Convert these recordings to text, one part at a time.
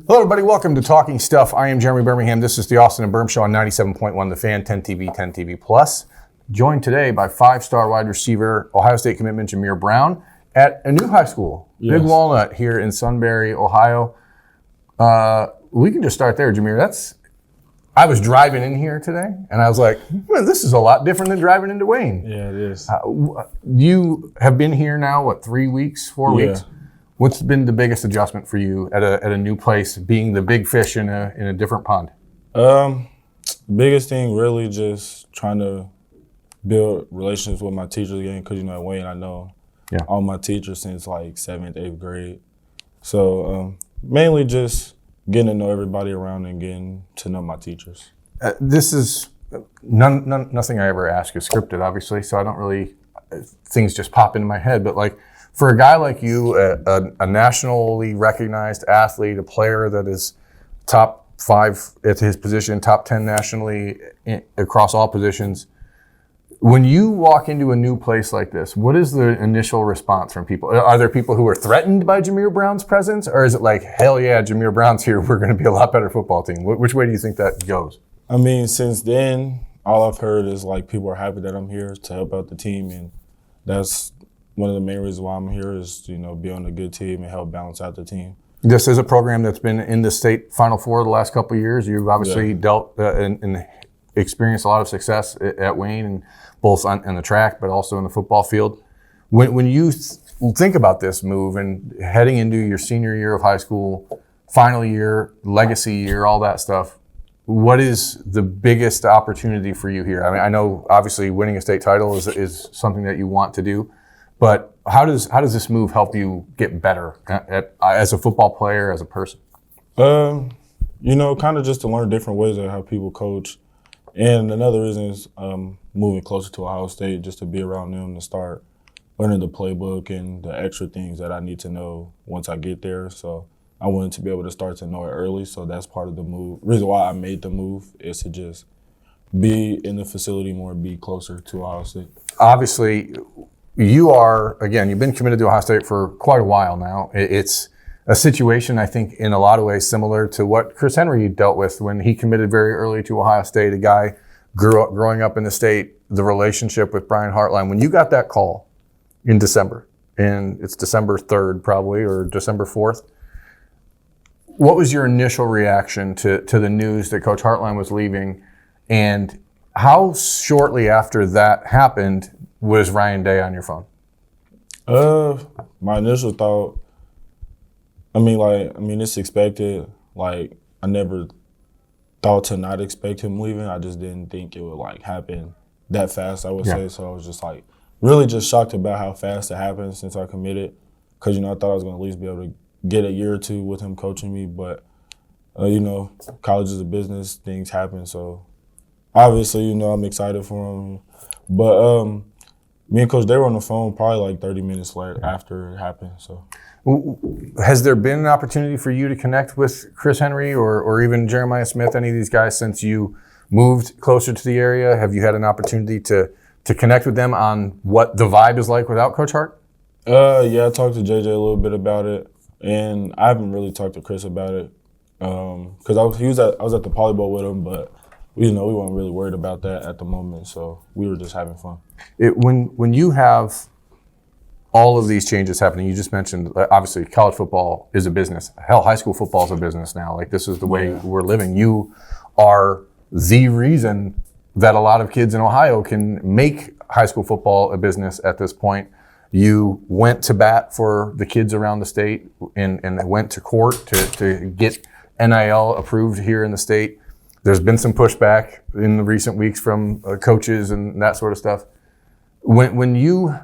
Hello, everybody. Welcome to Talking Stuff. I am Jamir Birmingham. This is the Austin and Birm Show on 97.1 The Fan, 10 TV, 10 TV Plus. Joined today by five-star wide receiver, Ohio State commitment Jamir Brown at a new high school, Big Walnut, here in Sunbury, Ohio. We can just start there, Jamir. I was driving in here today, and I was like, well, this is a lot different than driving into Wayne. Yeah, it is. You have been here now, 3 weeks, 4 weeks? What's been the biggest adjustment for you at a new place, being the big fish in a different pond? Biggest thing really just trying to build relationships with my teachers again, because at Wayne I know all my teachers since like 7th, 8th grade. So mainly just getting to know everybody around and getting to know my teachers. This is nothing I ever ask is scripted, obviously, so I don't really things just pop into my head, but like. For a guy like you, a nationally recognized athlete, a player that is top 5 at his position, top 10 nationally across all positions, when you walk into a new place like this, what is the initial response from people? Are there people who are threatened by Jamir Brown's presence, or is it like, hell yeah, Jamir Brown's here, we're going to be a lot better football team? Which way do you think that goes? I mean, since then, all I've heard is like people are happy that I'm here to help out the team, and that's one of the main reasons why I'm here is, be on a good team and help balance out the team. This is a program that's been in the state Final Four the last couple of years. You've obviously dealt and experienced a lot of success at Wayne, and both on the track, but also in the football field. When you think about this move and heading into your senior year of high school, final year, legacy year, all that stuff, what is the biggest opportunity for you here? I mean, I know obviously winning a state title is something that you want to do. But how does this move help you get better as a football player, as a person? Kind of just to learn different ways of how people coach. And another reason is moving closer to Ohio State, just to be around them, to start learning the playbook and the extra things that I need to know once I get there. So I wanted to be able to start to know it early. So that's part of the move. Reason why I made the move is to just be in the facility more, be closer to Ohio State. Obviously, you are, again, you've been committed to Ohio State for quite a while now. It's a situation, I think, in a lot of ways similar to what Chris Henry dealt with when he committed very early to Ohio State. A guy growing up in the state, the relationship with Brian Hartline. When you got that call in December, and it's December 3rd probably, or December 4th, what was your initial reaction to the news that Coach Hartline was leaving? And how shortly after that happened was Ryan Day on your phone? My initial thought, it's expected. Like, I never thought to not expect him leaving. I just didn't think it would, happen that fast, I would say. So I was just, really just shocked about how fast it happened since I committed. Because, I thought I was going to at least be able to get a year or two with him coaching me. But, college is a business. Things happen. So, obviously, I'm excited for him. But, me and Coach, they were on the phone probably 30 minutes later after it happened. So, has there been an opportunity for you to connect with Chris Henry or even Jeremiah Smith, any of these guys, since you moved closer to the area? Have you had an opportunity to connect with them on what the vibe is like without Coach Hart? Yeah, I talked to JJ a little bit about it, and I haven't really talked to Chris about it because I was at the Poly Bowl with him, but. We weren't really worried about that at the moment, so we were just having fun. When you have all of these changes happening, you just mentioned, obviously, college football is a business. Hell, high school football is a business now. This is the way we're living. You are the reason that a lot of kids in Ohio can make high school football a business at this point. You went to bat for the kids around the state and went to court to get NIL approved here in the state. There's been some pushback in the recent weeks from coaches and that sort of stuff. When you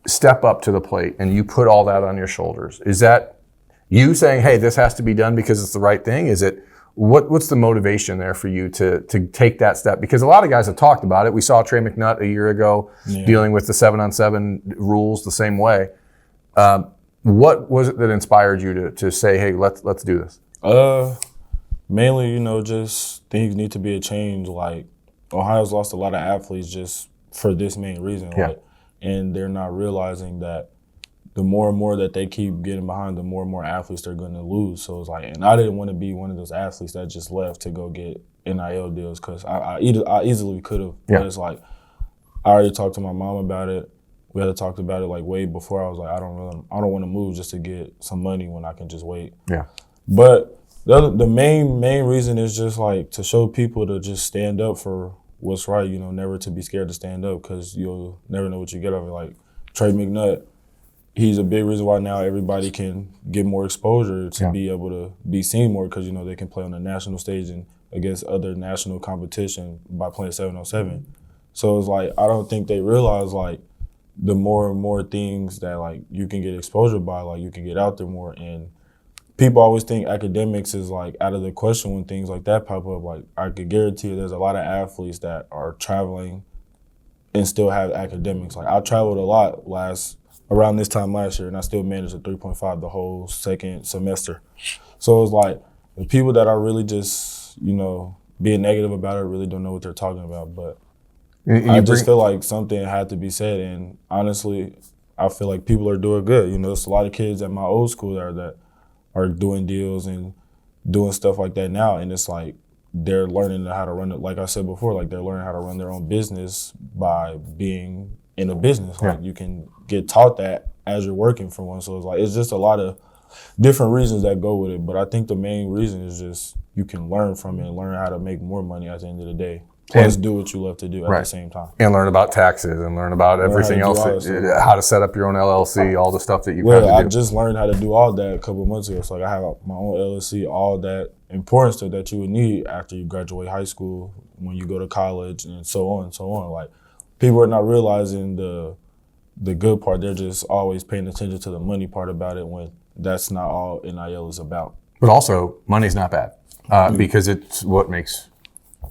step up to the plate and you put all that on your shoulders, is that you saying, hey, this has to be done because it's the right thing? Is it what's the motivation there for you to take that step? Because a lot of guys have talked about it. We saw Trey McNutt a year ago dealing with the 7-on-7 rules the same way. What was it that inspired you to say, hey, let's do this? Mainly, just things need to be a change. Ohio's lost a lot of athletes just for this main reason. And they're not realizing that the more and more that they keep getting behind, the more and more athletes they're going to lose. So it's like, and I didn't want to be one of those athletes that just left to go get NIL deals because I easily could have. Yeah. But it's like, I already talked to my mom about it. We had talked about it like way before. I was like, I don't want to move just to get some money when I can just wait. Yeah. But the main reason is just like to show people to just stand up for what's right. You know, never to be scared to stand up because you'll never know what you get of it. Like Trey McNutt, he's a big reason why now everybody can get more exposure to be able to be seen more because, you know, they can play on the national stage and against other national competition by playing 7-on-7. So it's like, I don't think they realize, like, the more and more things that, like, you can get exposure by, like, you can get out there more. And people always think academics is, like, out of the question when things like that pop up. Like, I could guarantee you there's a lot of athletes that are traveling and still have academics. Like, I traveled a lot around this time last year, and I still managed a 3.5 the whole second semester. So it's like, the people that are really just, you know, being negative about it really don't know what they're talking about. But I just feel like something had to be said, and honestly, I feel like people are doing good. You know, there's a lot of kids at my old school that are doing deals and doing stuff like that now, and it's like they're learning how to run it. Like I said before, like they're learning how to run their own business by being in a business. Like you can get taught that as you're working for one. So it's like, it's just a lot of different reasons that go with it. But I think the main reason is just you can learn from it and learn how to make more money at the end of the day. Plus do what you love to do at the same time. And learn about taxes and learn about everything else, how to set up your own LLC, all the stuff that you have to do. I just learned how to do all that a couple of months ago. So like I have my own LLC, all that important stuff that you would need after you graduate high school, when you go to college, and so on and so on. Like, people are not realizing the good part. They're just always paying attention to the money part about it when that's not all NIL is about. But also, money's not bad because it's what makes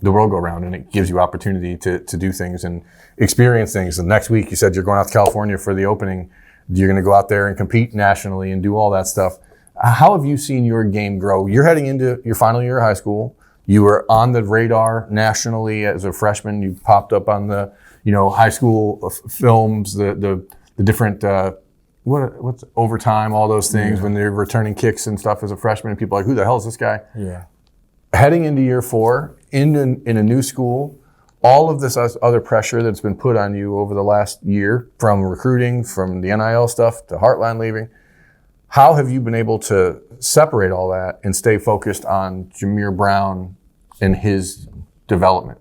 the world go round, and it gives you opportunity to do things and experience things. And next week, you said you're going out to California for the opening. You're going to go out there and compete nationally and do all that stuff. How have you seen your game grow? You're heading into your final year of high school. You were on the radar nationally as a freshman. You popped up on the, high school films, the different what's overtime, all those things when they're returning kicks and stuff as a freshman. And people are like, who the hell is this guy? Yeah. Heading into year 4 in a new school, all of this other pressure that's been put on you over the last year, from recruiting, from the NIL stuff to Hartline leaving. How have you been able to separate all that and stay focused on Jamir Brown and his development?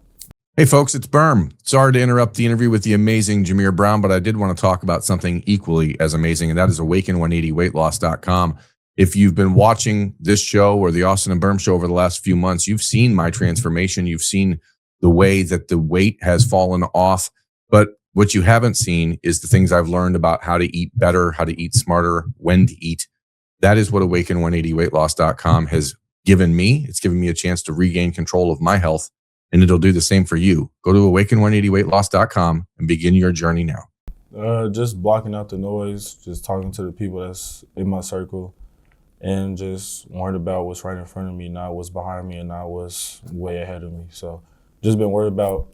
Hey folks, it's Birm. Sorry to interrupt the interview with the amazing Jamir Brown, but I did want to talk about something equally as amazing, and that is Awaken180weightloss.com. If you've been watching this show or the Austin and Birm show over the last few months, you've seen my transformation. You've seen the way that the weight has fallen off. But what you haven't seen is the things I've learned about how to eat better, how to eat smarter, when to eat. That is what Awaken180weightloss.com has given me. It's given me a chance to regain control of my health, and it'll do the same for you. Go to Awaken180weightloss.com and begin your journey now. Just blocking out the noise, just talking to the people that's in my circle, and just worried about what's right in front of me, not what's behind me, and not what's way ahead of me. So just been worried about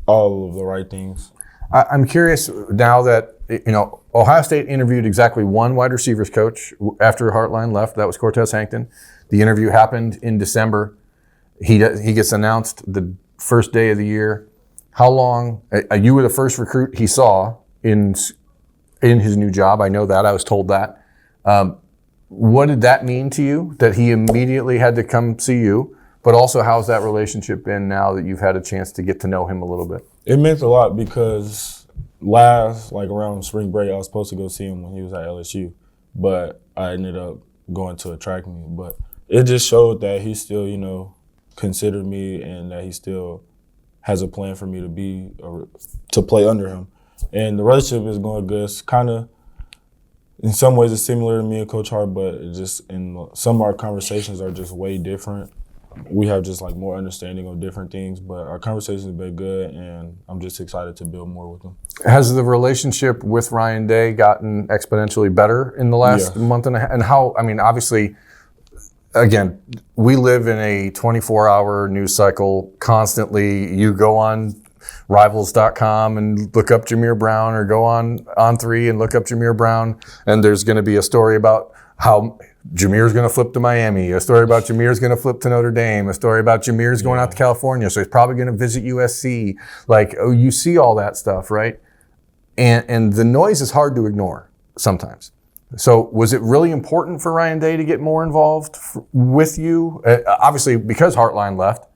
all of the right things. I'm curious now that, Ohio State interviewed exactly one wide receivers coach after Hartline left. That was Cortez Hankton. The interview happened in December. He gets announced the first day of the year. How long? You were the first recruit he saw in his new job. I know that. I was told that. What did that mean to you, that he immediately had to come see you? But also, how's that relationship been now that you've had a chance to get to know him a little bit? It meant a lot because around spring break, I was supposed to go see him when he was at LSU, but I ended up going to a track meet. But it just showed that he still, considered me, and that he still has a plan for me to play under him. And the relationship is going good. It's kind of, in some ways, it's similar to me and Coach Hart, but it just, in some of our conversations are just way different. We have just more understanding of different things, but our conversations have been good, and I'm just excited to build more with him. Has the relationship with Ryan Day gotten exponentially better in the last month and a half? And how, obviously, again, we live in a 24-hour news cycle constantly. You go on rivals.com and look up Jamir Brown, or go on 3 and look up Jamir Brown, and there's going to be a story about how Jamir's going to flip to Miami, a story about Jamir's going to flip to Notre Dame, a story about Jamir's going out to California, so he's probably going to visit USC. Like, you see all that stuff, right? And the noise is hard to ignore sometimes. So was it really important for Ryan Day to get more involved with you? Obviously, because Hartline left,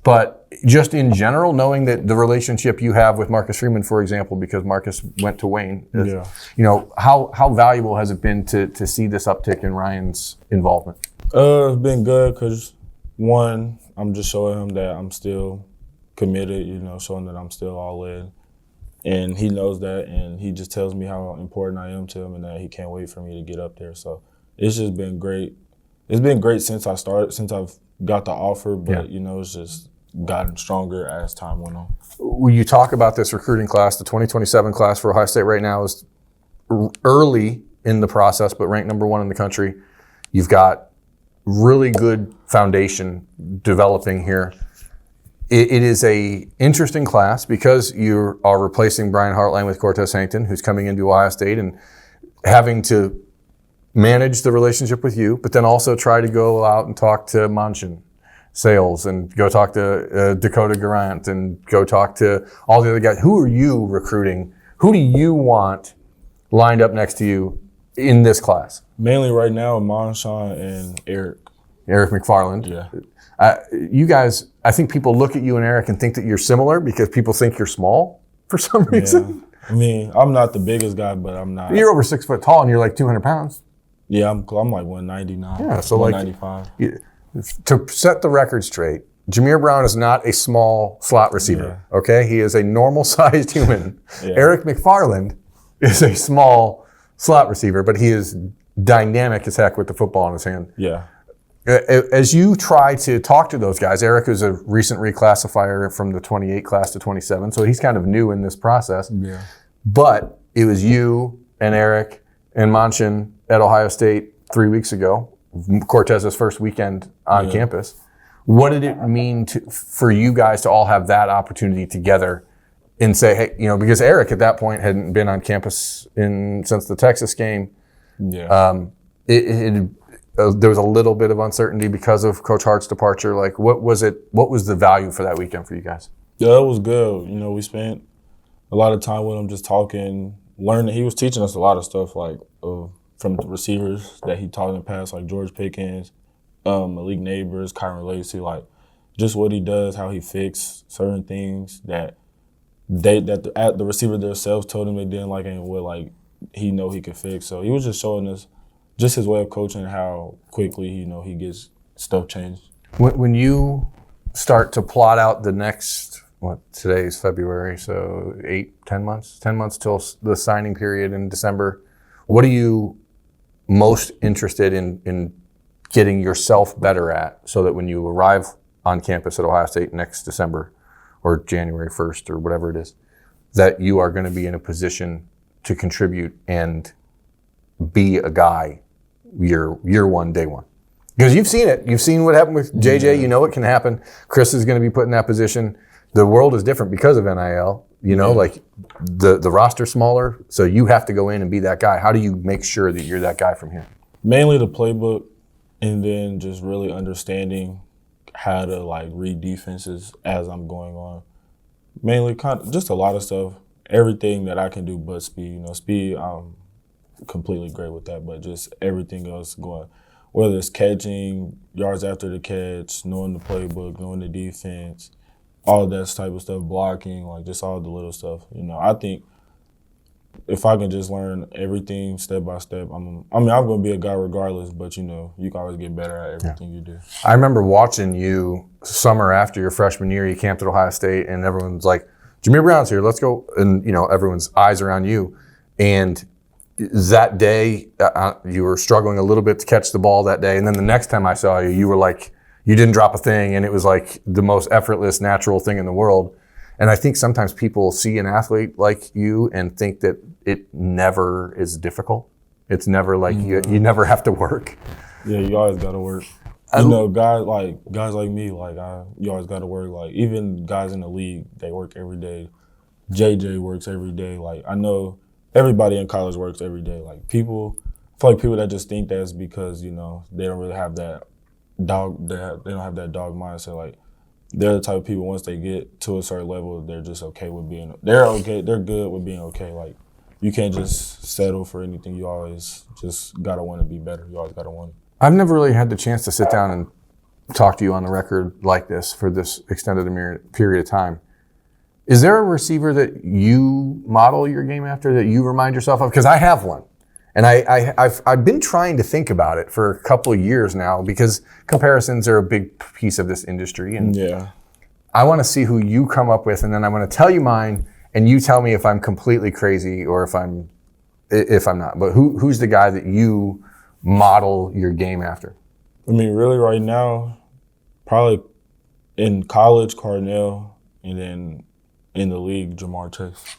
but just in general, knowing that the relationship you have with Marcus Freeman, for example, because Marcus went to Wayne, you know, how valuable has it been to see this uptick in Ryan's involvement? It's been good because, one, I'm just showing him that I'm still committed, you know, showing that I'm still all in. And he knows that, and he just tells me how important I am to him and that he can't wait for me to get up there. So it's just been great. It's been great since I started, since I've got the offer, but, you know, it's just gotten stronger as time went on. When you talk about this recruiting class, the 2027 class for Ohio State right now is early in the process, but ranked number 1 in the country. You've got really good foundation developing here. It is a interesting class because you are replacing Brian Hartline with Cortez Hankton, who's coming into Ohio State and having to manage the relationship with you, but then also try to go out and talk to Manchin Sales and go talk to Dakota Garant and go talk to all the other guys. Who are you recruiting? Who do you want lined up next to you in this class? Mainly right now, Manchin and Eric McFarland. Yeah. You guys, I think people look at you and Eric and think that you're similar because people think you're small for some reason. I mean, I'm not the biggest guy, but I'm not. You're over 6 foot tall and you're like 200 pounds. Yeah, I'm like 199. Yeah, so 195. To set the record straight, Jamir Brown is not a small slot receiver, okay? He is a normal-sized human. Eric McFarland is a small slot receiver, but he is dynamic as heck with the football in his hand. Yeah. As you try to talk to those guys, Eric is a recent reclassifier from the 28 class to 27, so he's kind of new in this process. Yeah. But it was you and Eric and Manchin at Ohio State 3 weeks ago, Cortez's first weekend on campus. What did it mean for you guys to all have that opportunity together and say, hey, you know, because Eric at that point hadn't been on campus since the Texas game. Yeah. There was a little bit of uncertainty because of Coach Hart's departure. Like, what was the value for that weekend for you guys? Yeah, it was good. You know, we spent a lot of time with him just talking, learning. He was teaching us a lot of stuff, like from the receivers that he taught in the past, like George Pickens, Malik Neighbors, Kyron Lacy, like just what he does, how he fixes certain things that the receiver themselves told him they didn't like and what like he know he could fix. So he was just showing us just his way of coaching, how quickly he gets stuff changed. When you start to plot out the next, today's February, so 10 months till the signing period in December, what are you most interested in getting yourself better at so that when you arrive on campus at Ohio State next December or January 1st or whatever it is, that you are going to be in a position to contribute and be a guy year one, day one? Because you've seen it. You've seen what happened with JJ. Yeah. You know it can happen. Chris is going to be put in that position. The world is different because of NIL. You know, like the roster's smaller, so you have to go in and be that guy. How do you make sure that you're that guy from here? Mainly the playbook, and then just really understanding how to like read defenses as I'm going on. Mainly kind of just a lot of stuff, everything that I can do but speed. You know, speed, I'm completely great with that, but just everything else going, whether it's catching, yards after the catch, knowing the playbook, knowing the defense, all that type of stuff, blocking, like just all the little stuff. You know, I think if I can just learn everything step by step, I'm going to be a guy regardless, but, you know, you can always get better at everything you do. I remember watching you summer after your freshman year. You camped at Ohio State, and everyone's like, Jamir Brown's here, let's go. And, you know, everyone's eyes around you. And that day, you were struggling a little bit to catch the ball that day. And then the next time I saw you, you were like, you didn't drop a thing, and it was like the most effortless, natural thing in the world. And I think sometimes people see an athlete like you and think that it never is difficult. It's never like you never have to work. Yeah, you always got to work. You know, guys like me, like you always got to work. Like even guys in the league, they work every day. JJ works every day. Like I know everybody in college works every day. Like I feel like people that just think that's because they don't really have that dog. They don't have that dog mindset. Like they're the type of people once they get to a certain level, they're just okay with being. They're okay. They're good with being okay. Like you can't just settle for anything. You always just gotta want to be better. You always gotta want. I've never really had the chance to sit down and talk to you on the record like this for this extended period of time. Is there a receiver that you model your game after, that you remind yourself of? Because I have one. And I've been trying to think about it for a couple of years now, because comparisons are a big piece of this industry. And I want to see who you come up with, and then I'm going to tell you mine, and you tell me if I'm completely crazy or if I'm not. But who's the guy that you model your game after? I mean, really right now, probably in college, Cornell, and then in the league, Jamar Chase.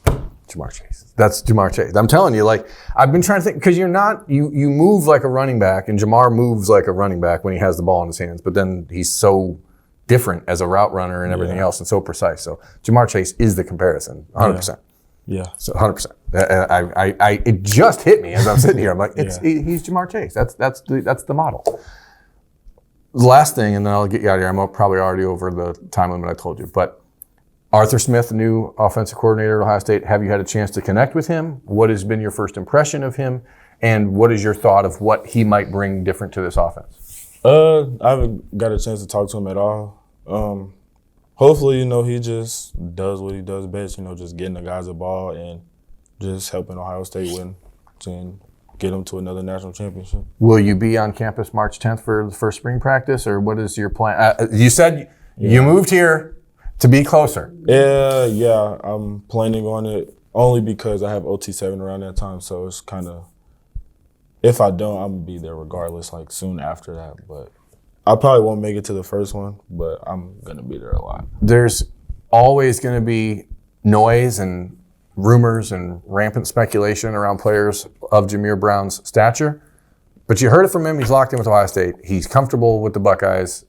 Jamar Chase. That's Jamar Chase. I'm telling you, like, I've been trying to think, because you're not, you move like a running back, and Jamar moves like a running back when he has the ball in his hands, but then he's so different as a route runner and everything else, and so precise. So Jamar Chase is the comparison, 100%. Yeah. So 100%. It just hit me as I'm sitting here. I'm like, he's Jamar Chase. That's the model. Last thing, and then I'll get you out of here. I'm probably already over the time limit I told you, but Arthur Smith, the new offensive coordinator at Ohio State, have you had a chance to connect with him? What has been your first impression of him? And what is your thought of what he might bring different to this offense? I haven't got a chance to talk to him at all. Hopefully, he just does what he does best, just getting the guys the ball and just helping Ohio State win and get them to another national championship. Will you be on campus March 10th for the first spring practice, or what is your plan? You said you moved here to be closer. Yeah, I'm planning on it only because I have OT7 around that time, so it's kind of, if I don't, I'm going to be there regardless, like soon after that, but I probably won't make it to the first one, but I'm going to be there a lot. There's always going to be noise and rumors and rampant speculation around players of Jamir Brown's stature, but you heard it from him. He's locked in with Ohio State. He's comfortable with the Buckeyes.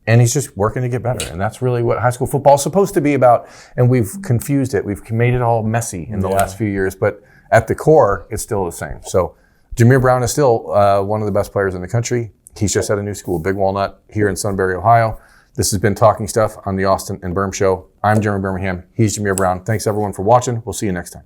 And he's just working to get better. And that's really what high school football is supposed to be about. And we've confused it. We've made it all messy in the last few years. But at the core, it's still the same. So Jamir Brown is still one of the best players in the country. He's just at a new school, Big Walnut, here in Sunbury, Ohio. This has been Talking Stuff on the Austin and Birm Show. I'm Jeremy Birmingham. He's Jamir Brown. Thanks, everyone, for watching. We'll see you next time.